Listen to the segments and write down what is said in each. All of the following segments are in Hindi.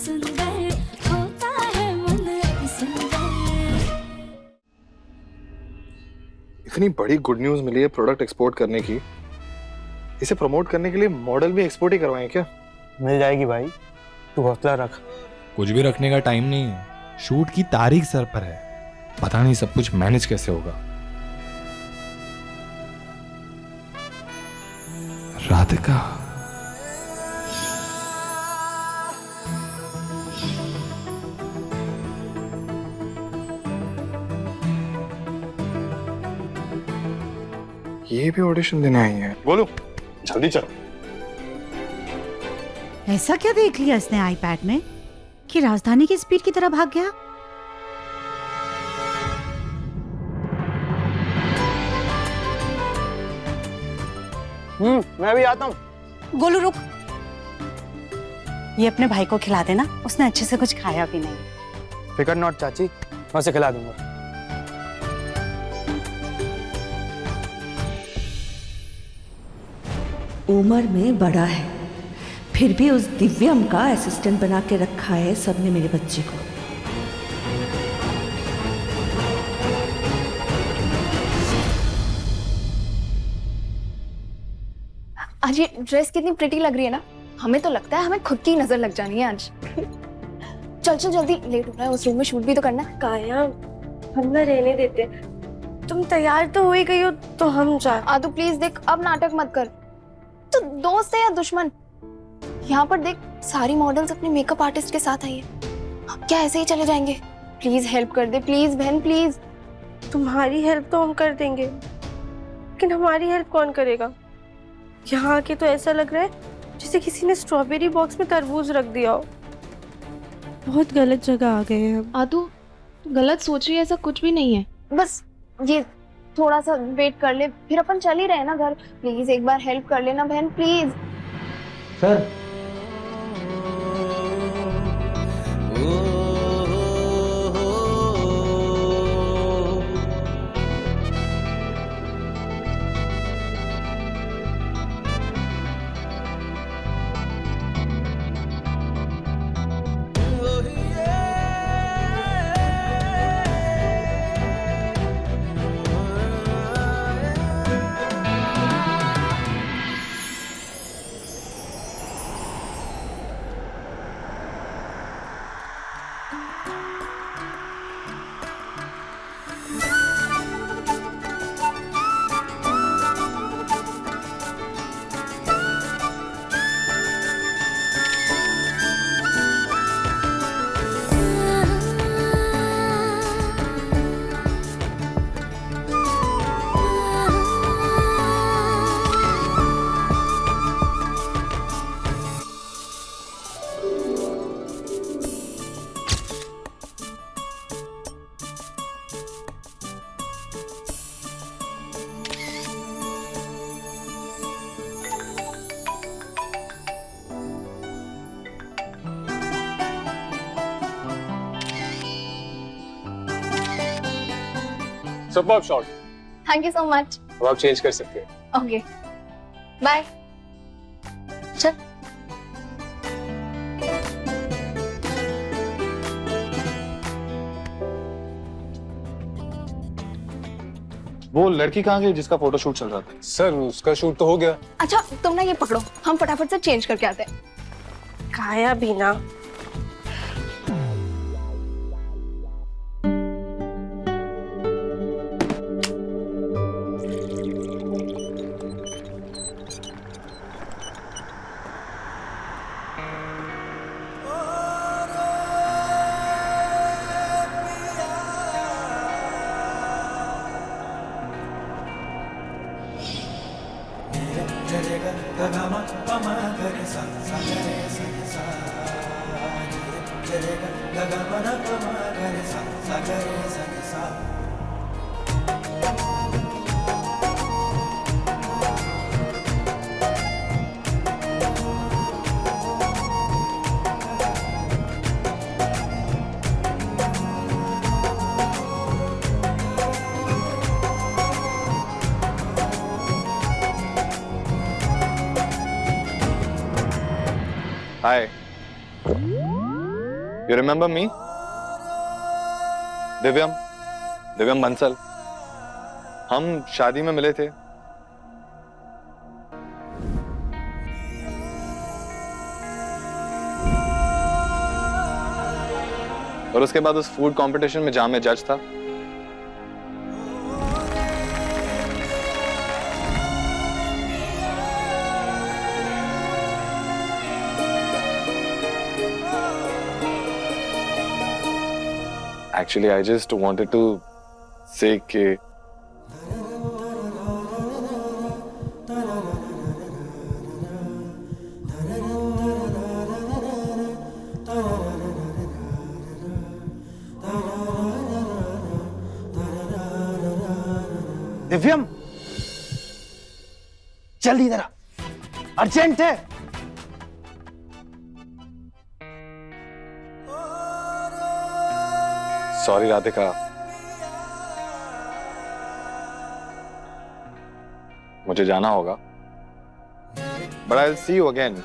सुंदर होता है मन सुंदर। इतनी बड़ी गुड न्यूज मिली है प्रोडक्ट एक्सपोर्ट करने की, इसे प्रमोट करने के लिए मॉडल भी एक्सपोर्ट ही करवाएं क्या? मिल जाएगी भाई, तू हौसला रख। कुछ भी रखने का टाइम नहीं है, शूट की तारीख सर पर है, पता नहीं सब कुछ मैनेज कैसे होगा। राधिका, ये भी ऑडिशन देने आई है। बोलो जल्दी चलो। ऐसा क्या देख लिया इसने आईपैड में कि राजधानी की स्पीड की तरह भाग गया? मैं भी आता हूँ। गोलू रुक, ये अपने भाई को खिला देना, उसने अच्छे से कुछ खाया भी नहीं। फिकर नॉट चाची, मैं उसे खिला दूंगा। उम्र में बड़ा है, फिर भी उस दिव्यम का असिस्टेंट बना के रखा है सबने मेरे बच्चे को। आज ये ड्रेस कितनी प्रिटी लग रही है ना, हमें तो लगता है हमें खुद की नजर लग जानी है आज। चल चल जल्दी, लेट हो रहा है, उस रूम में शूट भी तो करना है। काया, हम ना रहने देते, तुम तैयार तो हो ही गई हो तो हम जा। आदू प्लीज देख, अब नाटक मत कर, तो दोस्त है या दुश्मन? यहाँ पर देख, सारी मॉडल्स अपने मेकअप आर्टिस्ट के साथ आई है, हम क्या ऐसे ही चले जाएंगे? प्लीज हेल्प कर दे, प्लीज बहन प्लीज। तुम्हारी हेल्प तो हम कर देंगे, लेकिन हमारी हेल्प कौन करेगा? यहाँ आके तो ऐसा लग रहा है जैसे किसी ने स्ट्रॉबेरी बॉक्स में तरबूज रख दिया हो। बहुत गलत जगह आ गए हैं हम। आदू गलत सोच रही है, ऐसा कुछ भी नहीं है। बस ये थोड़ा सा वेट कर ले, फिर अपन चल ही रहे ना घर। प्लीज एक बार हेल्प कर लेना बहन please. Sir, superb shot. Thank you so much. अब आप चेंज कर सकते हैं। Okay bye. चल वो लड़की कहाँ गई जिसका फोटोशूट चल रहा था? सर उसका शूट तो हो गया। अच्छा तुम ना ये पकड़ो, हम फटाफट से चेंज करके आते हैं। काया भी ना, हाय। You remember me? दिव्यम बंसल। हम शादी में मिले थे। और उसके बाद उस फूड कंपटीशन में जहां मैं जज था, actually I just wanted to say कि दिव्यम, जल्दी इधर आ, अर्जेंट है। सॉरी राधिका, मुझे जाना होगा, but I'll see you again.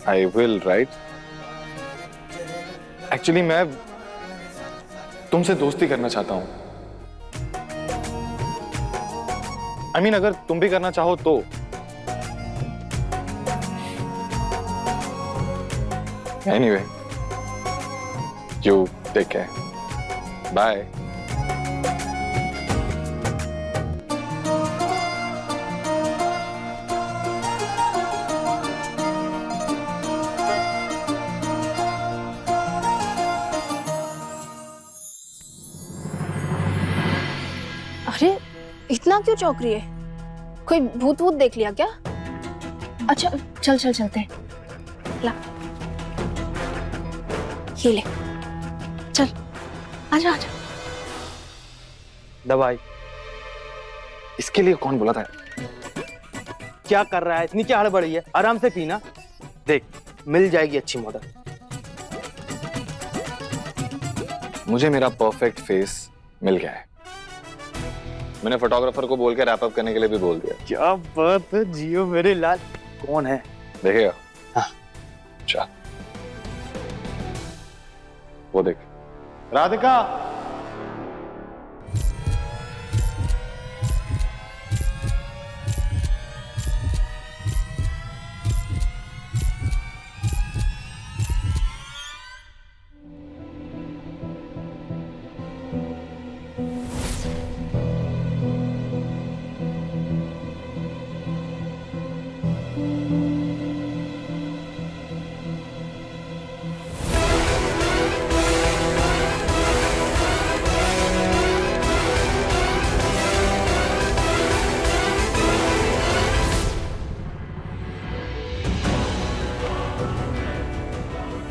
I will, right? Actually मैं तुमसे दोस्ती करना चाहता हूं। I mean अगर तुम भी करना चाहो तो। Anyway, you take care. Bye. अरे इतना क्यों चौंक रही है? कोई भूत वूत देख लिया क्या? अच्छा चल चल चलते हैं। ला ये ले, चल आजा आजा। दवाई इसके लिए कौन बोला था? क्या कर रहा है? इतनी क्या हड़बड़ी है? आराम से पीना, देख मिल जाएगी अच्छी मॉडल। मुझे मेरा परफेक्ट फेस मिल गया है। मैंने फोटोग्राफर को बोल के रैप अप करने के लिए भी बोल दिया। क्या बात है, जियो मेरे लाल। कौन है? देखेगा? हाँ। चल वो देख, राधिका।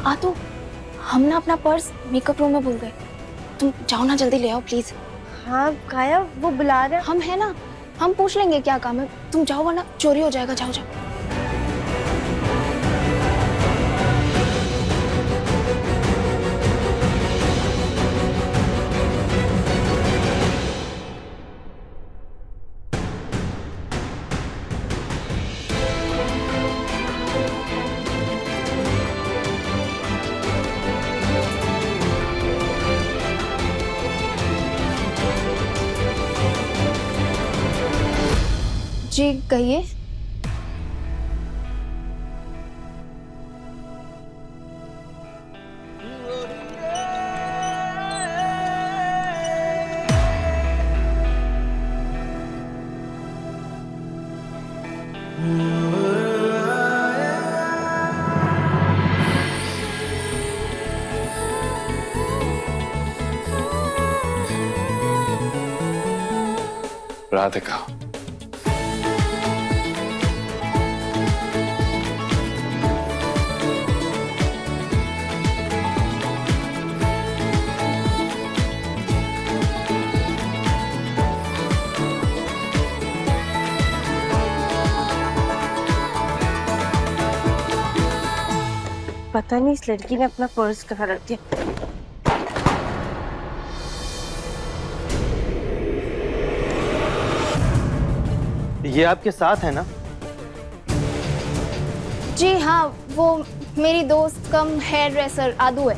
आ तो हम ना अपना पर्स मेकअप रूम में भूल गए। तुम जाओ ना, जल्दी ले आओ प्लीज। हाँ काया, वो बुला रहे हैं। हम है ना, हम पूछ लेंगे क्या काम है। तुम जाओ वरना चोरी हो जाएगा। जाओ जाओ। जी कहिए। राधिका, पता नहीं इस लड़की ने अपना पर्स कहाँ रख दिया। ये आपके साथ है ना? जी हाँ, वो मेरी दोस्त कम हेयर ड्रेसर आदू है।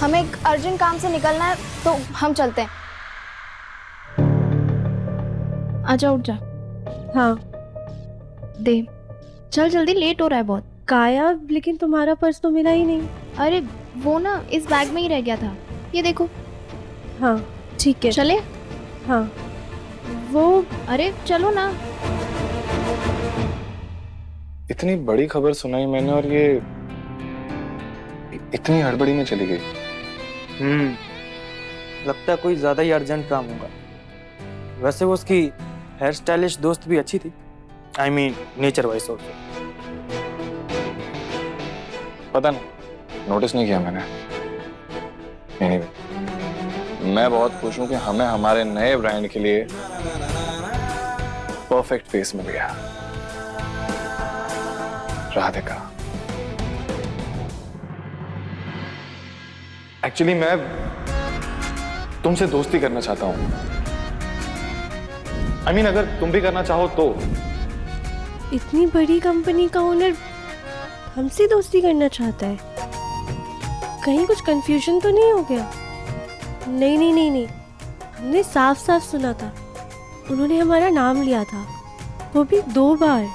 हमें एक अर्जेंट काम से निकलना है तो हम चलते हैं। आजा उठ जा। हाँ दे, चल जल्दी, लेट हो रहा है बहुत। काया, लेकिन तुम्हारा पर्स तो मिला ही नहीं। अरे वो ना इस बैग में ही रह गया था, ये देखो। हाँ ठीक है। चले? हाँ वो अरे चलो ना। इतनी बड़ी खबर सुनाई मैंने और ये इतनी हड़बड़ी में चली गई। लगता है कोई ज्यादा ही अर्जेंट काम होगा। वैसे वो उसकी हेयर स्टाइलिश दोस्त भी अच्छी थी, I mean nature wise also. पता नहीं, नोटिस नहीं किया मैंने। Anyway, मैं बहुत खुश हूं कि हमें हमारे नए ब्रांड के लिए परफेक्ट फेस मिल गया। राधिका, एक्चुअली मैं तुमसे दोस्ती करना चाहता हूं। I mean, अगर तुम भी करना चाहो तो। इतनी बड़ी कंपनी का ओनर हमसे दोस्ती करना चाहता है, कहीं कुछ कंफ्यूजन तो नहीं हो गया? नहीं नहीं नहीं नहीं, हमने साफ साफ सुना था, उन्होंने हमारा नाम लिया था, वो भी 2 बार।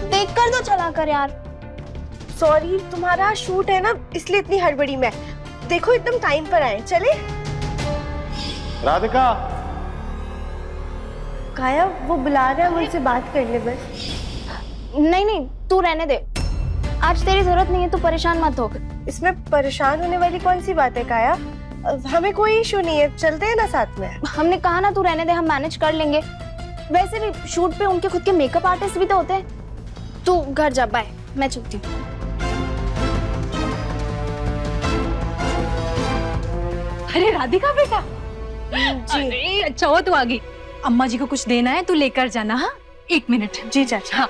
देख कर तो चला कर यार। सॉरी, तुम्हारा शूट है ना, इसलिए इतनी हड़बड़ी में। देखो एकदम टाइम पर आए। चले? राधिका, काया वो बुला रहा है, मुझसे बात कर ले बस। नहीं नहीं, तू रहने दे, आज तेरी जरूरत नहीं है, तू परेशान मत हो। इसमें परेशान होने वाली कौन सी बात है काया? हमें कोई इशू नहीं है, चलते हैं ना साथ में। हमने कहा ना, तू रहने दे, हम मैनेज कर लेंगे। वैसे भी शूट पे उनके खुद के मेकअप आर्टिस्ट भी तो होते हैं। तू घर जा, बाय, मैं चलती हूँ। अरे राधिका बेटा, जी अरे अच्छा हो तू आ गई। अम्मा जी को कुछ देना है तो लेकर जाना। हाँ 1 मिनट। जी चाचा। हाँ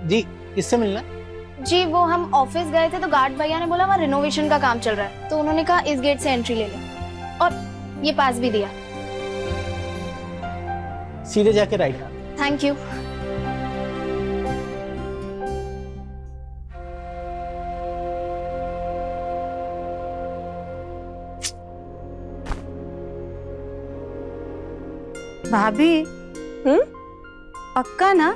जी, किससे मिलना? जी वो हम ऑफिस गए थे तो गार्ड भैया ने बोला वहाँ रिनोवेशन का काम चल रहा है, तो उन्होंने कहा इस गेट से एंट्री ले ले, और ये पास भी दिया। सीधे जाके राइट। Thank you. भाभी, पक्का ना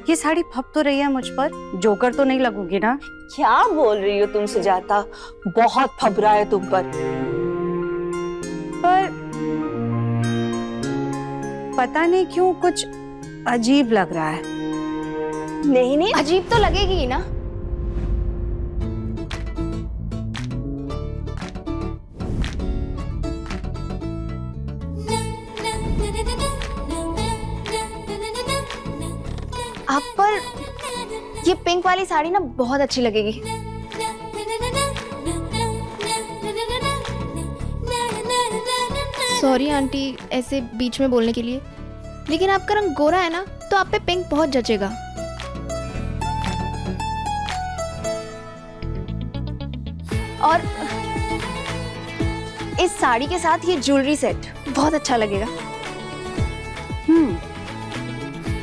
ये साड़ी फप तो रही है मुझ पर? जोकर तो नहीं लगूंगी ना? क्या बोल रही हो तुम सुजाता, बहुत फबरा है तुम पर। पर पता नहीं क्यों कुछ अजीब लग रहा है। नहीं नहीं, अजीब तो लगेगी ही ना। आप पर ये पिंक वाली साड़ी ना बहुत अच्छी लगेगी। सॉरी आंटी ऐसे बीच में बोलने के लिए, लेकिन आपका रंग गोरा है ना, तो आप पे पिंक बहुत जचेगा। और इस साड़ी के साथ ये ज्वेलरी सेट बहुत अच्छा लगेगा।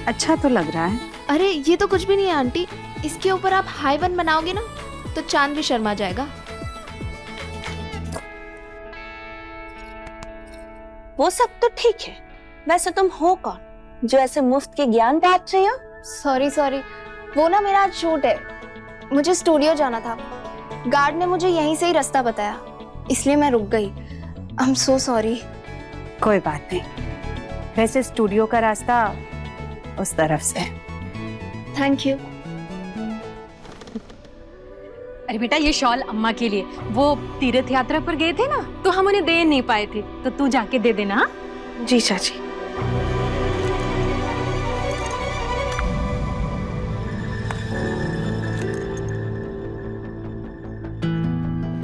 अच्छा तो लग रहा है। अरे ये तो कुछ भी नहीं है आंटी, इसके ऊपर आप हाई वन बनाओगे ना तो चांद भी शर्मा जाएगा। वो सब तो ठीक है, वैसे तुम हो कौन जो ऐसे मुफ्त के ज्ञान बांट रही हो? सॉरी, वो ना मेरा आज शूट है, मुझे स्टूडियो जाना था। गार्ड ने मुझे यहीं से ही रास्ता बताया, इसलिए मैं रुक गई। I am so sorry. कोई बात नहीं, वैसे स्टूडियो का रास्ता उस तरफ से। Thank you. अरे बेटा ये शॉल अम्मा के लिए, वो तीर्थ यात्रा पर गए थे ना तो हम उन्हें दे नहीं पाए थे, तो तू जाके दे देना। हाँ? जी चाची।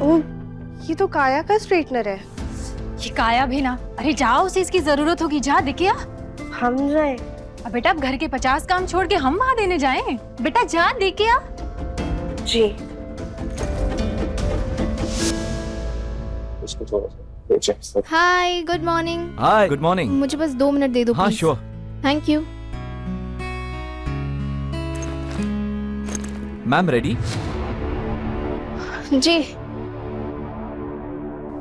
ओ, ये तो काया का स्ट्रेटनर है। ये काया भी ना, अरे जाओ, उसे इसकी जरूरत होगी, जा दिखिया। हम जाए? अब बेटा अब घर के 50 काम छोड़ के हम वहाँ देने जाएं? बेटा जा दिखिया। जी। उसको थोड़ा सा hi, good morning. Hi, good morning. मुझे बस 2 मिनट दे दो हाँ please। Sure. Thank you. Ma'am ready? जी,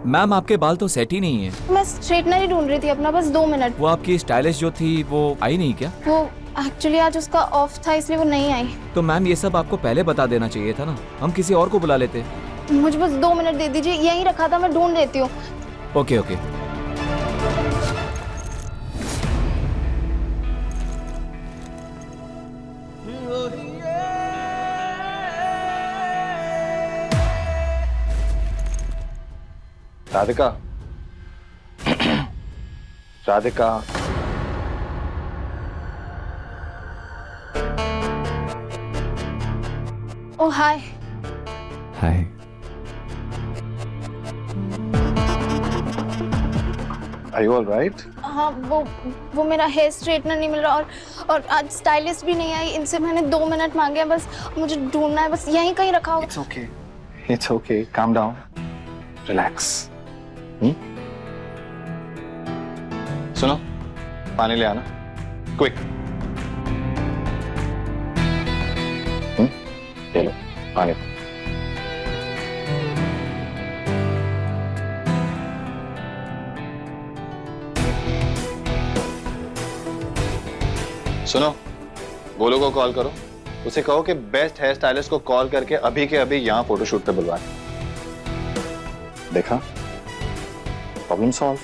मैम आपके बाल तो सेट ही नहीं है। मैं स्ट्रेटनर ही ढूंढ रही थी अपना, बस 2 मिनट। वो आपकी स्टाइलिश जो थी वो आई नहीं क्या? वो एक्चुअली आज उसका ऑफ था इसलिए वो नहीं आई। तो मैम ये सब आपको पहले बता देना चाहिए था ना, हम किसी और को बुला लेते। मुझे बस 2 मिनट दे दीजिए, यहीं रखा था, मैं ढूंढ लेती हूँ। Okay okay. Radhika, Radhika, oh hi. Hi. Are you all right? हाँ, वो मेरा हेयर स्ट्रेटनर नहीं मिल रहा और आज स्टाइलिस्ट भी नहीं आई। इनसे मैंने 2 मिनट मांगे हैं, बस मुझे ढूंढना है, बस यहीं कहीं रखा होगा। It's okay. It's okay. Calm down. Relax. सुनो, पानी ले आना, क्विक। ले लो पानी। सुनो, गोलू को कॉल करो, उसे कहो कि बेस्ट हेयर स्टाइलिस्ट को कॉल करके अभी के अभी यहाँ फोटोशूट पे बुलवाए। देखा, प्रॉब्लम सॉल्व।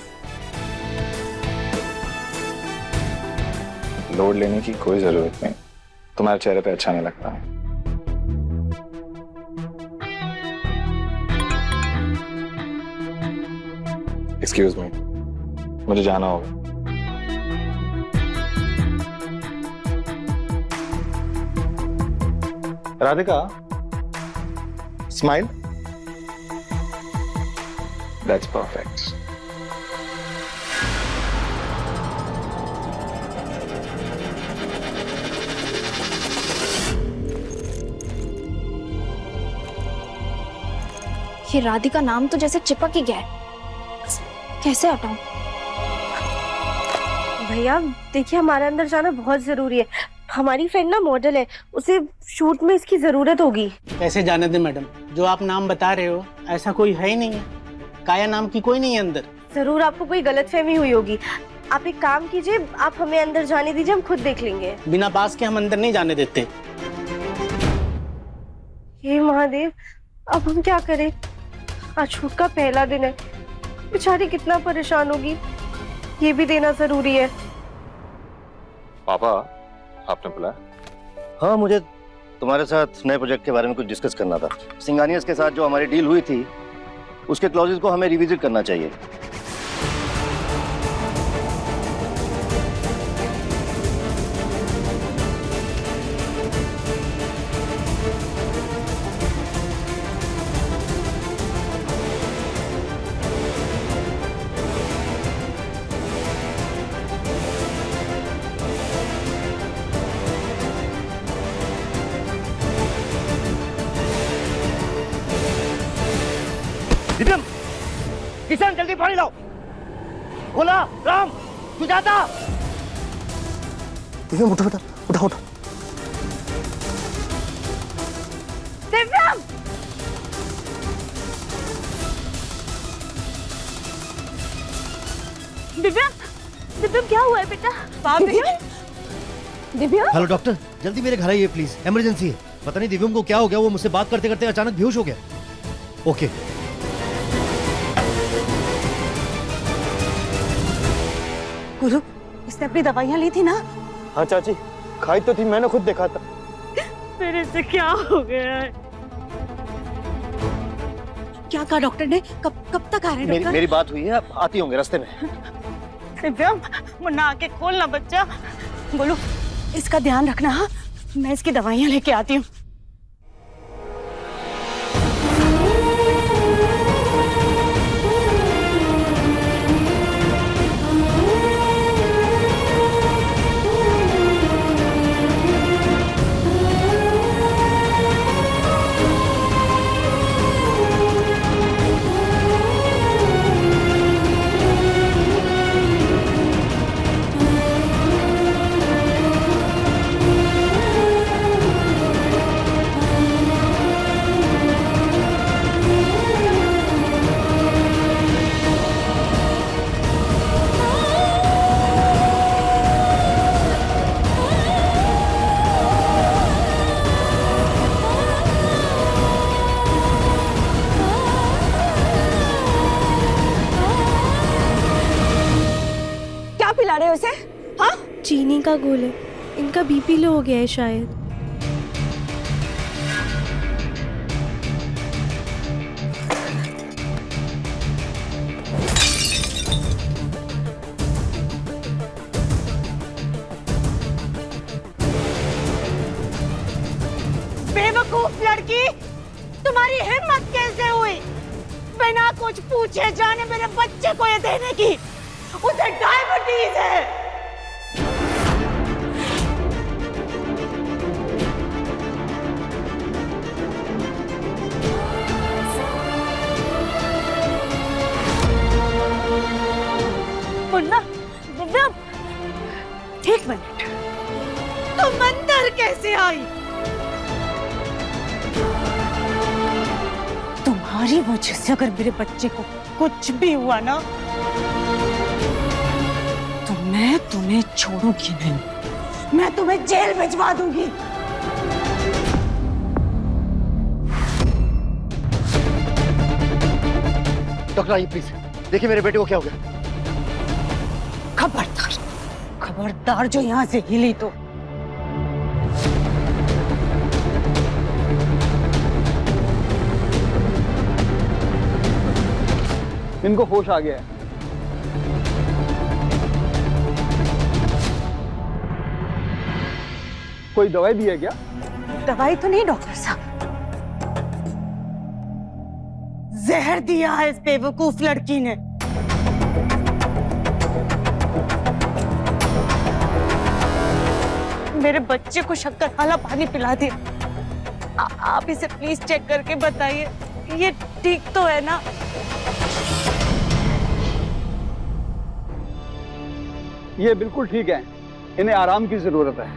लोड लेने की कोई जरूरत नहीं, तुम्हारे चेहरे पे अच्छा नहीं लगता है। एक्सक्यूज मी, मुझे जाना होगा। राधिका, स्माइल। That's perfect. ये राधिका नाम तो जैसे चिपक ही गया है, कैसे हटाऊं? भैया देखिए, हमारे अंदर जाना बहुत जरूरी है। हमारी फ्रेंड ना मॉडल है, उसे शूट में इसकी जरूरत होगी। कैसे जाने दे मैडम, जो आप नाम बता रहे हो ऐसा कोई है ही नहीं है। काया नाम की कोई नहीं है अंदर। जरूर आपको कोई गलतफहमी हुई होगी। आप एक काम कीजिए, आप हमें अंदर जाने दीजिए, हम खुद देख लेंगे। बिना पास के हम अंदर नहीं जाने देते। हे महादेव, अब हम क्या करें? आज शूट का पहला दिन है, बेचारी कितना परेशान होगी, ये भी देना जरूरी है। पापा, आपने बुलाया? हाँ, मुझे तुम्हारे साथ नए प्रोजेक्ट के बारे में कुछ डिस्कस करना था। सिंगानियस के साथ जो हमारी डील हुई थी, उसके क्लॉजेस को हमें रिविजिट करना चाहिए। किशन जल्दी पानी लाओ। भोला, राम, सुजाता। दिव्यम उठो बेटा, उठो उठो। दिव्यम, दिव्यम, दिव्यम क्या हुआ है बेटा? दिव्यम, हेलो डॉक्टर, जल्दी मेरे घर आइए प्लीज, इमरजेंसी है। पता नहीं दिव्यम को क्या हो गया, वो मुझसे बात करते करते अचानक बेहोश हो गया। ओके। गुरु, इसने अपनी दवाइयाँ ली थी ना? हाँ चाची, खाई तो थी, मैंने खुद देखा था। फिर इससे क्या हो गया है? क्या कहा डॉक्टर ने? कब तक आ रहे हैं डॉक्टर? मेरी बात हुई है, आती होंगे रास्ते में। दिव्यम, मुन्ना आके खोलना बच्चा। बोलो, इसका ध्यान रखना। हाँ, मैं इसकी दवाइयाँ लेके आती हूँ। खिला रहे हो उसे? हाँ, चीनी का घोल है, इनका बीपी लो हो गया है शायद। बेवकूफ लड़की, तुम्हारी हिम्मत कैसे हुई बिना कुछ पूछे जाने मेरे बच्चे को ये देने की? उसे डायबिटीज है। मुन्ना, दिव्या, एक मिनट, तुम अंदर कैसे आई? तुम्हारी वजह से अगर मेरे बच्चे को कुछ भी हुआ ना, तो मैं तुम्हें छोड़ूंगी नहीं, मैं तुम्हें जेल भिजवा दूंगी। डॉक्टर आइए प्लीज, देखिए मेरे बेटे को क्या हो गया। खबरदार, खबरदार जो यहाँ से हिली तो। इनको होश आ गया है। कोई दवाई दी है क्या? दवाई तो नहीं डॉक्टर साहब, जहर दिया है इस बेवकूफ लड़की ने। मेरे बच्चे को शक्कर वाला पानी पिला दिया। आप इसे प्लीज चेक करके बताइए, ये ठीक तो है ना? ये बिल्कुल ठीक है, इन्हें आराम की जरूरत है।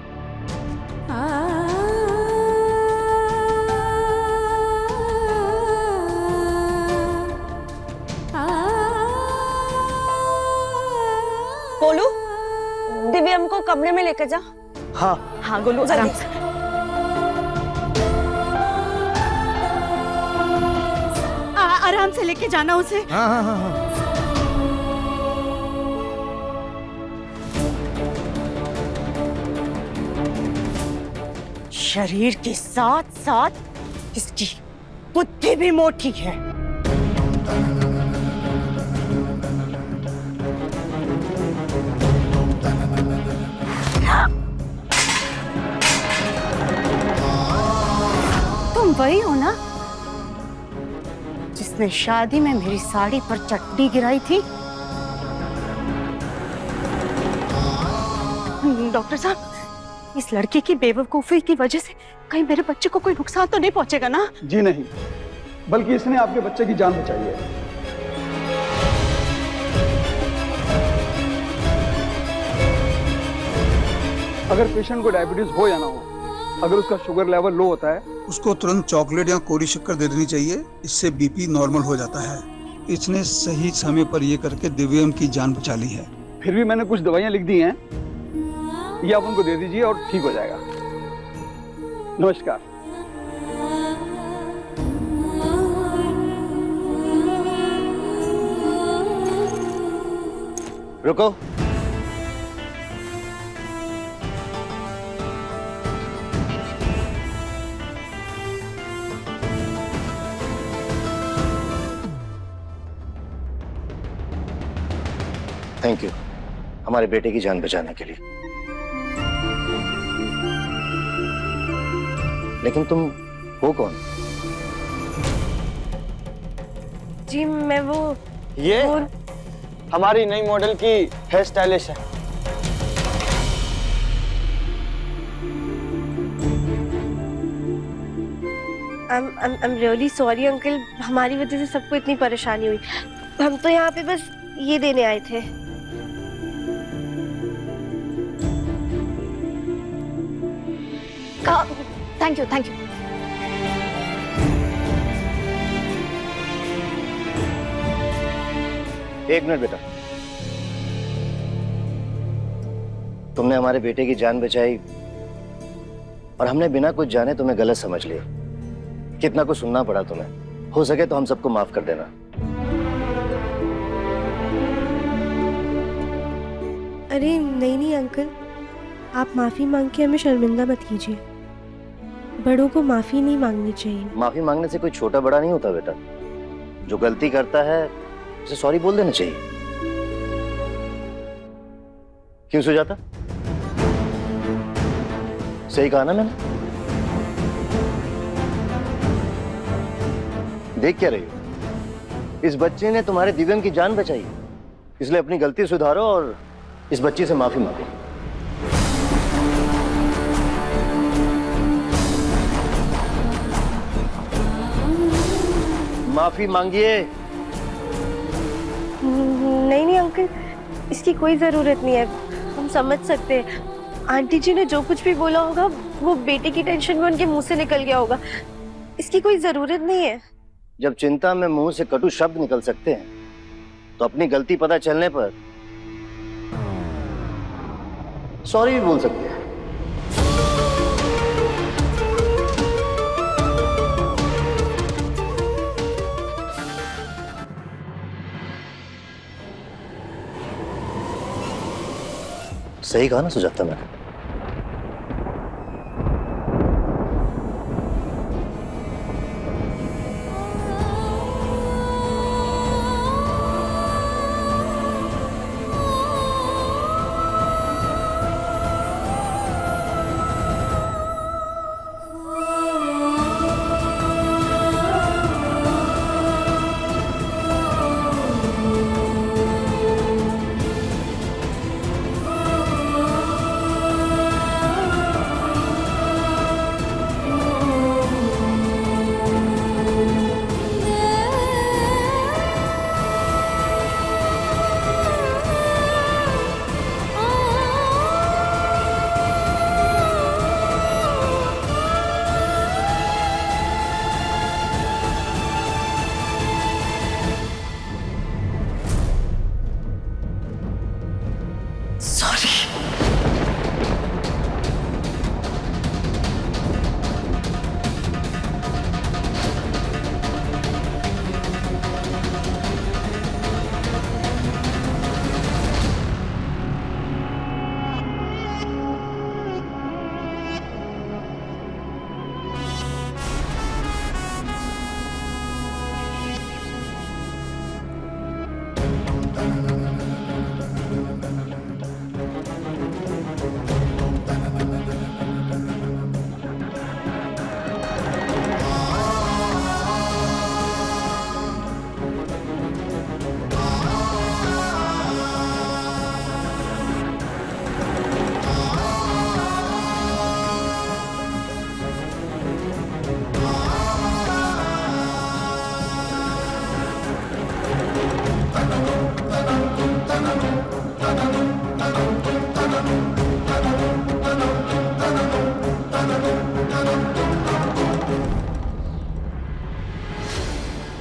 गोलू, दिव्यम को कमरे में लेकर जा। हाँ हाँ गोलू, आराम से। आराम से लेके जाना उसे। हाँ हाँ हाँ हाँ। शरीर के साथ साथ इसकी बुद्धि भी मोटी है। तुम वही हो ना जिसने शादी में मेरी साड़ी पर चटनी गिराई थी? डॉक्टर साहब, इस लड़की की बेवकूफी की वजह से कहीं मेरे बच्चे को कोई नुकसान तो नहीं पहुंचेगा ना? जी नहीं, बल्कि इसने आपके बच्चे की जान बचाई है। अगर पेशेंट को डायबिटीज हो या ना हो, अगर उसका शुगर लेवल लो होता है, उसको तुरंत चॉकलेट या कोरी शक्कर दे देनी चाहिए, इससे बीपी नॉर्मल हो जाता है। इसने सही समय पर ये करके दिव्यम की जान बचा ली है। फिर भी मैंने कुछ दवाइयां लिख दी हैं, ये आप उनको दे दीजिए और ठीक हो जाएगा। नमस्कार। रुको, थैंक यू हमारे बेटे की जान बचाने के लिए। लेकिन तुम हो कौन? जी मैं वो ये हमारी नई मॉडल की हेयर स्टाइलिश है। I'm really sorry अंकल, हमारी वजह से सबको इतनी परेशानी हुई। हम तो यहाँ पे बस ये देने आए थे। Thank you, thank you. एक मिनट बेटा, तुमने हमारे बेटे की जान बचाई और हमने बिना कुछ जाने तुम्हें गलत समझ लिया। कितना कुछ सुनना पड़ा तुम्हें। हो सके तो हम सबको माफ कर देना। अरे नहीं नहीं अंकल, आप माफ़ी मांग के हमें शर्मिंदा मत कीजिए। बड़ों को माफ़ी नहीं मांगनी चाहिए। माफी मांगने से कोई छोटा बड़ा नहीं होता बेटा। जो गलती करता है उसे सॉरी बोल देना चाहिए। क्यों सुजाता, सही कहा ना मैंने? देख क्या रही हो? इस बच्चे ने तुम्हारे दिव्यम की जान बचाई, इसलिए अपनी गलती सुधारो और इस बच्ची से माफी मांगो। माफी मांगिए। नहीं नहीं अंकल, इसकी कोई ज़रूरत नहीं है, हम समझ सकते हैं। आंटी जी ने जो कुछ भी बोला होगा वो बेटे की टेंशन में उनके मुंह से निकल गया होगा। इसकी कोई ज़रूरत नहीं है। जब चिंता में मुंह से कटु शब्द निकल सकते हैं तो अपनी गलती पता चलने पर सॉरी भी बोल सकते हैं। सही कहा ना सुजाता मैंने?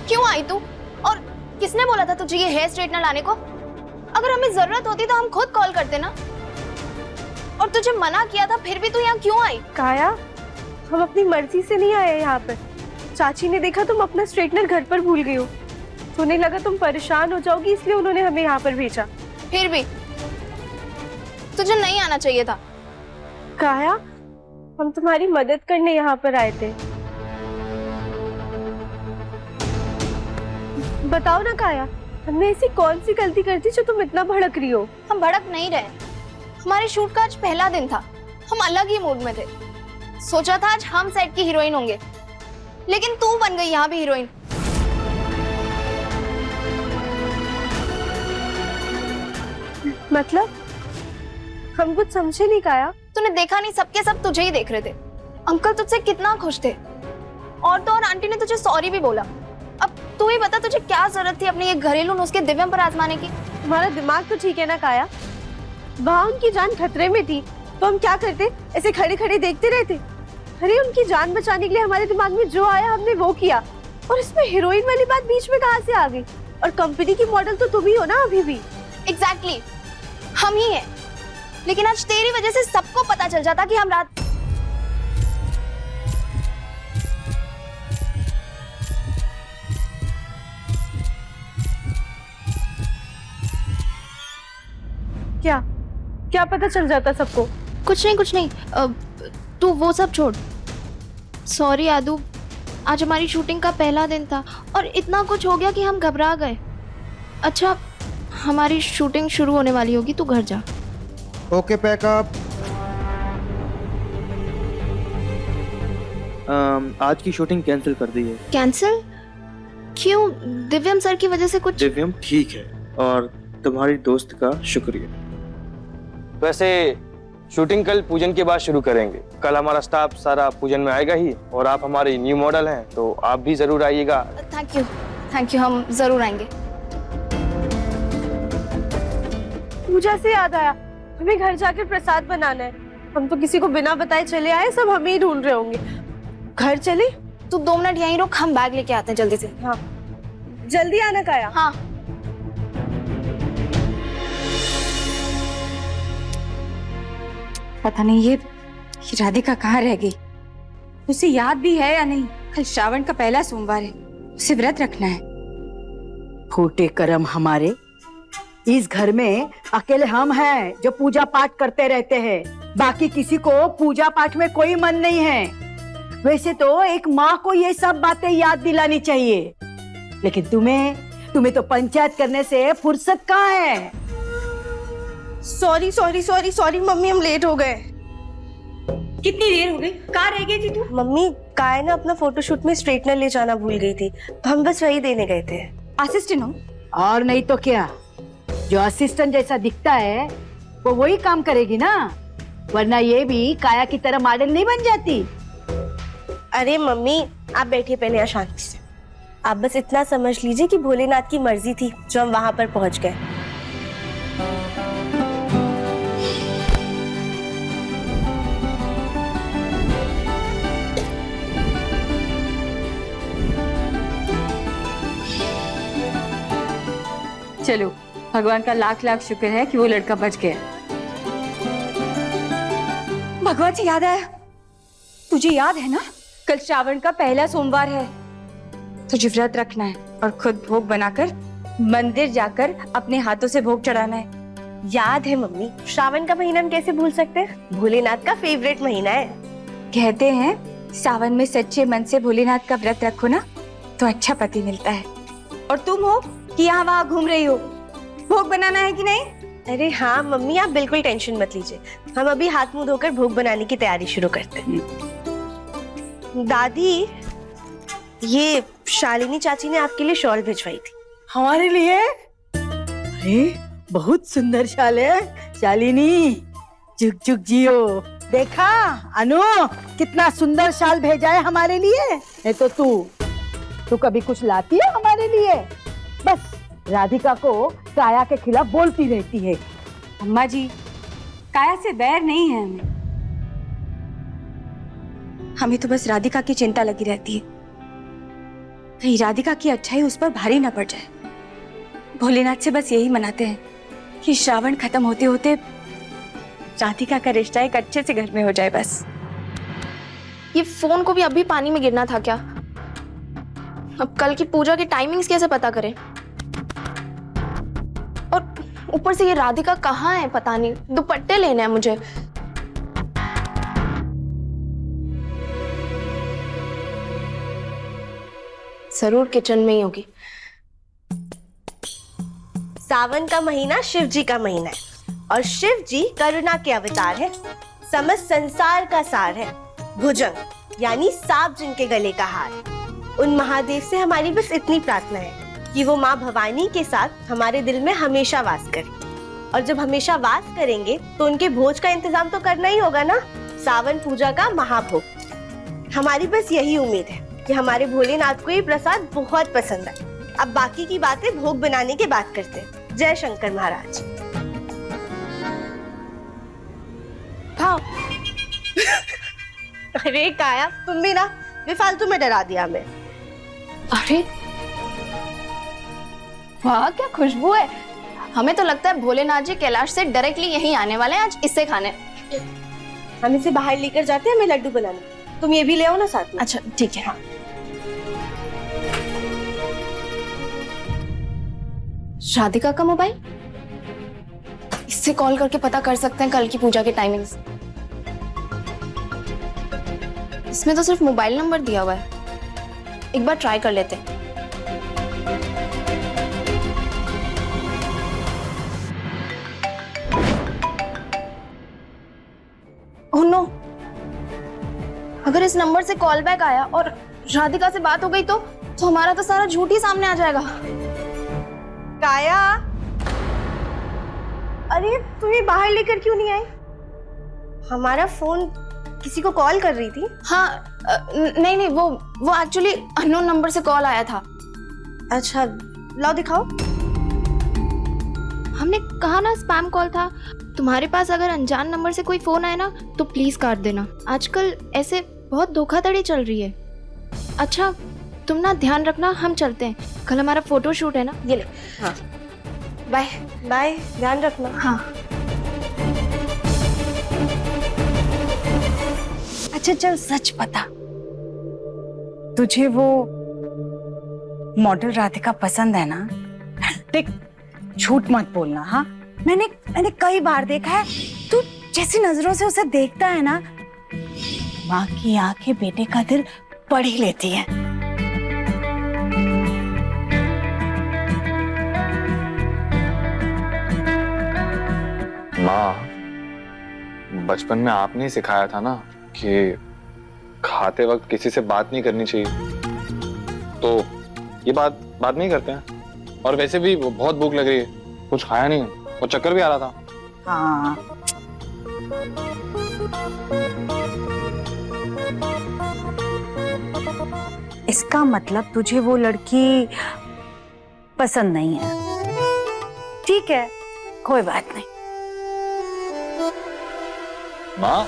क्यों आई तू? और किसने बोला था तुझे ये हेयर स्ट्रेटनर लाने को? अगर हमें जरूरत होती तो हम खुद कॉल करते ना। और तुझे मना किया था फिर भी तू यहाँ क्यों आई? काया, हम अपनी मर्जी से नहीं आए यहाँ पर। चाची ने देखा तुम अपना स्ट्रेटनर घर पर भूल गई हो, तो उन्हें लगा तुम परेशान हो जाओगी, इसलिए उन्होंने हमें यहाँ पर भेजा। फिर भी तुझे नहीं आना चाहिए था। काया, हम तुम्हारी मदद करने यहाँ पर आए थे। बताओ ना काया, हमने ऐसी कौन सी गलती कर दी जो तुम इतना भड़क रही हो? हम भड़क नहीं रहे, हमारे शूट का आज पहला दिन था, हम अलग ही मूड में थे। सोचा था आज हम सेट की हीरोइन होंगे, लेकिन तू बन गई यहाँ भी हीरोइन। मतलब हम कुछ समझे नहीं काया। तूने देखा नहीं, सबके सब तुझे ही देख रहे थे। अंकल तुझसे कितना खुश थे, और तो और आंटी ने तुझे सॉरी भी बोला। अब तू ही बता, तुझे क्या जरूरत थी अपने ये घरेलू नुस्खे दिव्यम पर आजमाने की? तुम्हारा दिमाग तो ठीक है ना काया? वहाँ उनकी जान खतरे में थी तो हम क्या करते? ऐसे खड़े खड़े देखते रहते? अरे उनकी जान बचाने के लिए हमारे दिमाग में जो आया हमने वो किया, और इसमें हीरोइन वाली बात बीच में कहाँ से आ गई? और कंपनी की मॉडल तो तुम ही हो ना अभी भी। एग्जैक्टली, हम ही हैं। लेकिन आज तेरी वजह से सबको पता चल जाता कि हम रात क्या क्या पता चल जाता सबको। कुछ नहीं तू वो सब छोड़। सॉरी आदू, आज हमारी शूटिंग का पहला दिन था और इतना कुछ हो गया कि हम घबरा गए। अच्छा, हमारी शूटिंग शुरू होने वाली होगी, तू घर जा। Okay, pack up. आज की शूटिंग कैंसिल कर दी है। कैंसिल? क्यों? दिव्यम सर की वजह से कुछ? दिव्यम ठीक है और तुम्हारी दोस्त का शुक्रिया। वैसे शूटिंग कल पूजन के बाद शुरू करेंगे। कल हमारा स्टाफ सारा पूजन में आएगा ही, और आप हमारी न्यू मॉडल हैं तो आप भी जरूर आइएगा। थैंक यू, हम जरूर आएंगे। पूजा से याद आया, हमें घर जाकर प्रसाद बनाना है। हम तो किसी को बिना बताए चले आए, सब हमें ही ढूंढ रहे होंगे। घर चले? तू 2 मिनट यहीं रुक, हम बैग लेके आते हैं जल्दी से। हाँ, जल्दी आना काया। हाँ। पता नहीं ये राधिका कहाँ रह गई, उसे याद भी है या नहीं। कल श्रावण का पहला सोमवार है, उसे व्रत रखना है। फूटे कर्म हमारे, इस घर में अकेले हम हैं जो पूजा पाठ करते रहते हैं। बाकी किसी को पूजा पाठ में कोई मन नहीं है। वैसे तो एक माँ को ये सब बातें याद दिलानी चाहिए, लेकिन तुम्हें तो पंचायत करने से फुर्सत कहाँ है। सॉरी मम्मी, हम लेट हो गए। कितनी देर हो गई? कहाँ रह गई थी तू? मम्मी, काया ना अपना फोटोशूट में स्ट्रेटनर ले जाना भूल गई थी, तो हम बस वही देने गए थे। असिस्टेंट हो? और नहीं तो क्या, जो असिस्टेंट जैसा दिखता है वो वही काम करेगी ना, वरना ये भी काया की तरह मॉडल नहीं बन जाती। अरे मम्मी, आप बैठिए पहले यहाँ शांति से। आप बस इतना समझ लीजिए कि भोलेनाथ की मर्जी थी जो हम वहां पर पहुंच गए। चलो, भगवान का लाख लाख शुक्र है कि वो लड़का बच गया। भगवान से याद आया, तुझे याद है ना कल श्रावण का पहला सोमवार है, तुझे व्रत रखना है और खुद भोग बनाकर मंदिर जाकर अपने हाथों से भोग चढ़ाना है। याद है मम्मी, श्रावण का महीना हम कैसे भूल सकते हैं, भोलेनाथ का फेवरेट महीना है। कहते हैं सावन में सच्चे मन से भोलेनाथ का व्रत रखो ना तो अच्छा पति मिलता है। और तुम हो कि यहाँ वहाँ घूम रही हो, भोग बनाना है कि नहीं? अरे हाँ मम्मी, आप बिल्कुल टेंशन मत लीजिए, हम अभी हाथ मुंह धोकर भोग बनाने की तैयारी शुरू करते हैं। दादी, ये शालिनी चाची ने आपके लिए शॉल भिजवाई थी। हमारे लिए? अरे बहुत सुंदर शाल है शालिनी, जुग जुग जियो। देखा अनु, कितना सुंदर शाल भेजा है हमारे लिए। नहीं तो तू कभी कुछ लाती है हमारे लिए? बस राधिका को काया के खिलाफ बोलती रहती है। अम्मा जी, काया से बैर नहीं है हमें तो बस राधिका की चिंता लगी रहती है, कहीं राधिका की अच्छाई उस पर भारी ना पड़ जाए। भोलेनाथ से बस यही मनाते हैं कि श्रावण खत्म होते होते राधिका का रिश्ता एक अच्छे से घर में हो जाए बस। ये फोन को भी अभी पानी में गिरना था क्या? अब कल की पूजा की टाइमिंग्स कैसे पता करें? और ऊपर से ये राधिका कहाँ है पता नहीं, दुपट्टे लेने हैं मुझे। जरूर किचन में ही होगी। सावन का महीना शिव जी का महीना है और शिव जी करुणा के अवतार है, समस्त संसार का सार है। भुजंग यानी सांप जिनके गले का हार है। उन महादेव से हमारी बस इतनी प्रार्थना है कि वो माँ भवानी के साथ हमारे दिल में हमेशा वास करें। और जब हमेशा वास करेंगे तो उनके भोज का इंतजाम तो करना ही होगा ना, सावन पूजा का महाभोग। हमारी बस यही उम्मीद है कि हमारे भोलेनाथ को ये प्रसाद बहुत पसंद है। अब बाकी की बातें भोग बनाने के बाद करते हैं। जय शंकर महाराज। खाओ। अरे काया, तुम भी ना बेफालतू में डरा दिया हमें। अरे वाह, क्या खुशबू है। हमें तो लगता है भोलेनाथ जी कैलाश से डायरेक्टली यहीं आने वाले हैं आज इससे खाने। हम इसे बाहर लेकर जाते हैं, हमें लड्डू बनाना। तुम ये भी ले आओ ना साथ में। अच्छा ठीक है। हाँ। राधिका का मोबाइल? इससे कॉल करके पता कर सकते हैं कल की पूजा के टाइमिंग्स। इसमें तो सिर्फ मोबाइल नंबर दिया हुआ है, एक बार ट्राई कर लेते हैं। ओह नो, अगर इस नंबर से कॉल बैक आया और राधिका से बात हो गई तो हमारा तो सारा झूठ ही सामने आ जाएगा। काया, अरे तू ये बाहर लेकर क्यों नहीं आई? हमारा फोन किसी को कॉल कर रही थी। हाँ, नहीं, वो एक्चुअली अननोन नंबर से कॉल आया था। अच्छा, लाओ दिखाओ। हमने कहा ना स्पैम कॉल था। तुम्हारे पास अगर अनजान नंबर से कोई फोन आए ना तो प्लीज काट देना। आजकल ऐसे बहुत धोखाधड़ी चल रही है। अच्छा तुम ना ध्यान रखना, हम चलते हैं, कल हमारा फोटो शूट है ना। ये ले। हाँ, बाय बाय, ध्यान रखना। हाँ। अच्छा चल सच बता, तुझे वो मॉडल राधिका पसंद है ना? देख झूठ मत बोलना। हाँ, मैंने कई बार देखा है, तू जैसी नजरों से उसे देखता है ना, माँ की आंखें बेटे का दिल पढ़ ही लेती है। माँ, बचपन में आपने ही सिखाया था ना कि खाते वक्त किसी से बात नहीं करनी चाहिए, तो ये बात में ही करते हैं। और वैसे भी बहुत भूख लग रही है, कुछ खाया नहीं, और चक्कर भी आ रहा था। हाँ, इसका मतलब तुझे वो लड़की पसंद नहीं है। ठीक है, कोई बात नहीं। माँ,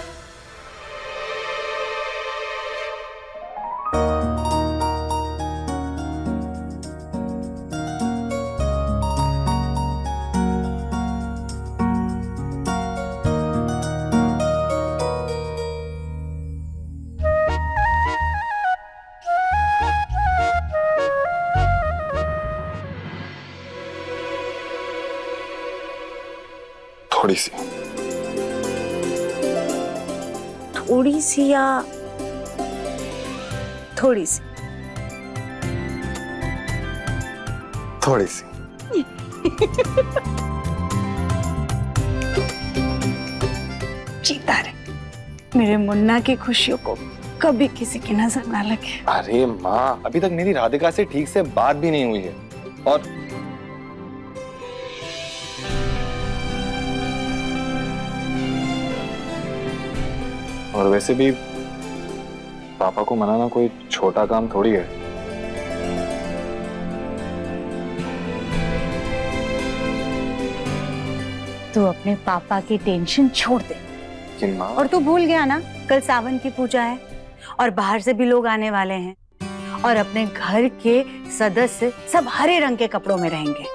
थोड़ी सी या थोड़ी सी? थोड़ी सी। जीता रहे, मेरे मुन्ना की खुशियों को कभी किसी की नजर ना लगे। अरे माँ, अभी तक मेरी राधिका से ठीक से बात भी नहीं हुई है। और वैसे भी पापा को मनाना कोई छोटा काम थोड़ी है। तू अपने पापा की टेंशन छोड़ दे। कि माँ, और तू भूल गया ना, कल सावन की पूजा है और बाहर से भी लोग आने वाले हैं, और अपने घर के सदस्य सब हरे रंग के कपड़ों में रहेंगे।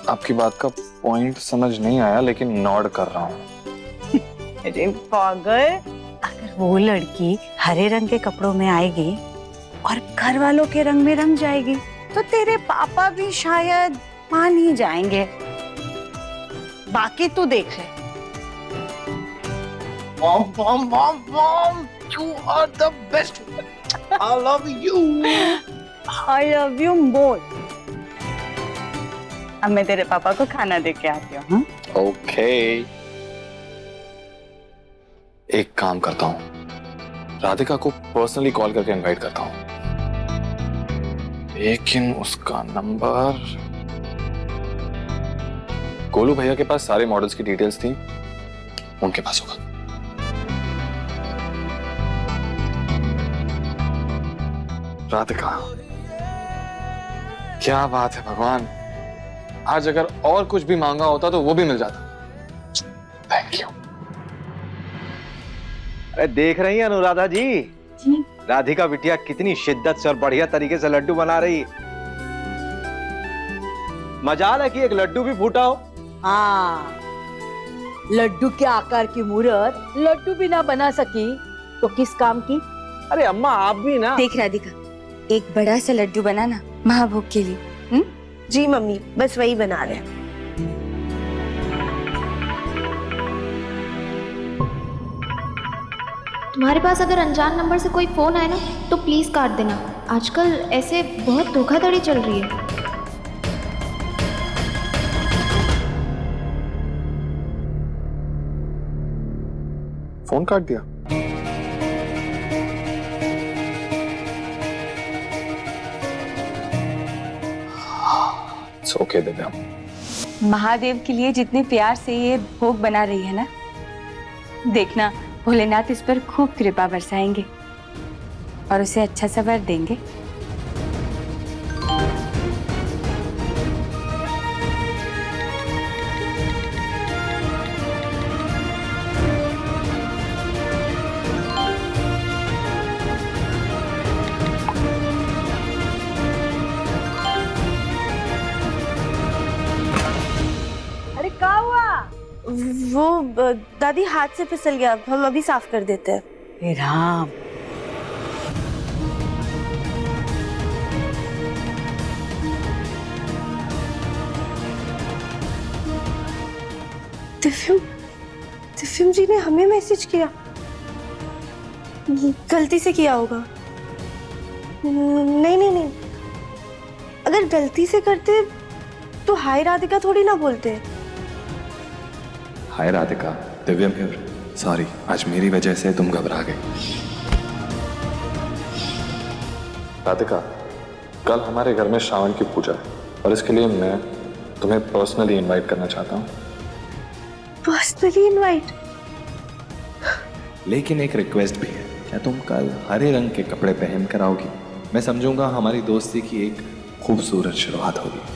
आपकी बात का पॉइंट समझ नहीं आया, लेकिन नॉड कर रहा हूँ। अरे पागल, अगर वो लड़की हरे रंग के कपड़ों में आएगी और घर वालों के रंग में रंग जाएगी तो तेरे पापा भी शायद मान ही जाएंगे। बाकी तू देख ले। Mom, you are the best. I love you. I love you more. अब मैं तेरे पापा को खाना दे के आती हूँ। Okay. एक काम करता हूँ, राधिका को पर्सनली कॉल करके इनवाइट करता हूँ, लेकिन उसका नंबर गोलू भैया के पास सारे मॉडल्स की डिटेल्स थी, उनके पास होगा। राधिका, क्या बात है भगवान, आज अगर और कुछ भी मांगा होता तो वो भी मिल जाता। Thank you. अरे देख रही है अनुराधा जी, राधिका बिटिया कितनी शिद्दत से और बढ़िया तरीके से लड्डू बना रही। मजाल है कि एक लड्डू भी फूटा हो। हाँ, लड्डू के आकार की मूर्त लड्डू भी ना बना सकी तो किस काम की? अरे अम्मा आप भी ना। देख राधिका, एक बड़ा सा लड्डू बनाना महाभोग के लिए। जी मम्मी, बस वही बना रहे हैं। तुम्हारे पास अगर अनजान नंबर से कोई फ़ोन आए ना तो प्लीज़ काट देना। आजकल ऐसे बहुत धोखाधड़ी चल रही है। फोन काट दिया? It's okay, Divya. महादेव के लिए जितने प्यार से ये भोग बना रही है ना, देखना भोलेनाथ इस पर खूब कृपा बरसाएंगे और उसे अच्छा सा वर देंगे। अरे क्या हुआ? वो दादी हाथ से फिसल गया, हम अभी साफ कर देते हैं। हे राम, दिव्यम जी ने हमें मैसेज किया, गलती से किया होगा। नहीं नहीं नहीं, अगर गलती से करते तो हाय राधिका थोड़ी ना बोलते। हाय राधिका, दिव्यम हियर। सॉरी, आज मेरी वजह से तुम घबरा गए। राधिका, कल हमारे घर में श्रावण की पूजा है और इसके लिए मैं तुम्हें पर्सनली इनवाइट करना चाहता हूँ। Personally invite? लेकिन एक रिक्वेस्ट भी है, क्या तुम कल हरे रंग के कपड़े पहन कर आओगी? मैं समझूंगा हमारी दोस्ती की एक खूबसूरत शुरुआत होगी।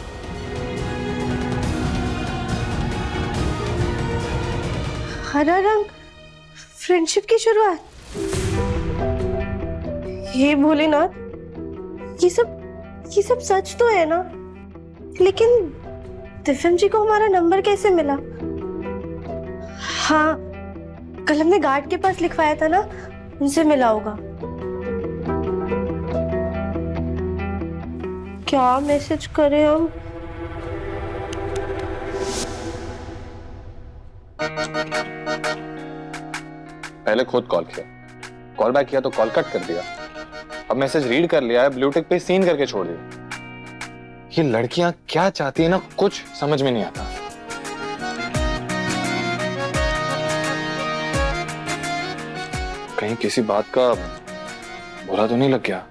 हरा रंग, फ्रेंडशिप की शुरुआत। ये भोलेनाथ, ये सब सच तो है ना? लेकिन दिव्यम जी को हमारा नंबर कैसे मिला? हाँ, कल हमने गार्ड के पास लिखवाया था ना, उनसे मिला होगा। क्या मैसेज करें हम? पहले खुद कॉल किया, कॉल बैक किया तो कॉल कट कर दिया। अब मैसेज रीड कर लिया है, ब्लूटिक पे सीन करके छोड़ दिया। ये लड़कियां क्या चाहती है ना, कुछ समझ में नहीं आता। कहीं किसी बात का बुरा तो नहीं लग गया?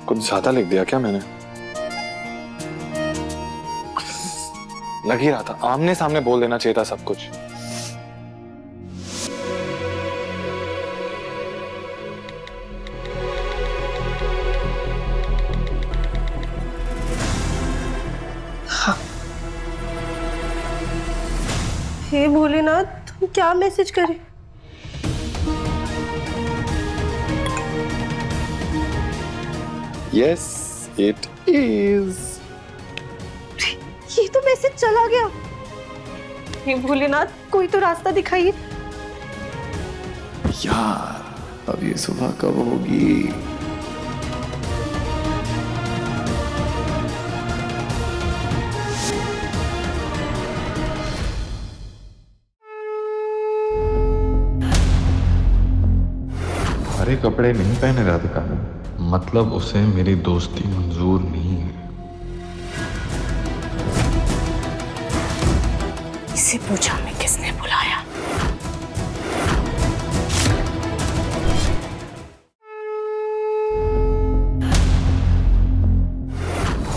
कुछ ज्यादा लिख दिया क्या मैंने? लग ही रहा था, आमने सामने बोल देना चाहिए था सब कुछ। हे भोलेनाथ, तुम क्या मैसेज करें? Yes, it is. ये तो मैसेज चला गया। हे भोलेनाथ, कोई तो रास्ता दिखाइए। यार, अब ये सुबह कब होगी? हरे कपड़े नहीं पहने राधिका, मतलब उसे मेरी दोस्ती मंजूर नहीं है। इसे पूछा हमें किसने बुलाया?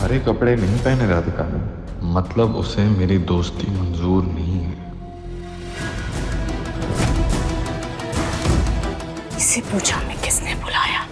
हरे कपड़े नहीं पहने राधिका, मतलब उसे मेरी दोस्ती मंजूर नहीं है। इसे पूछा हमें किसने बुलाया?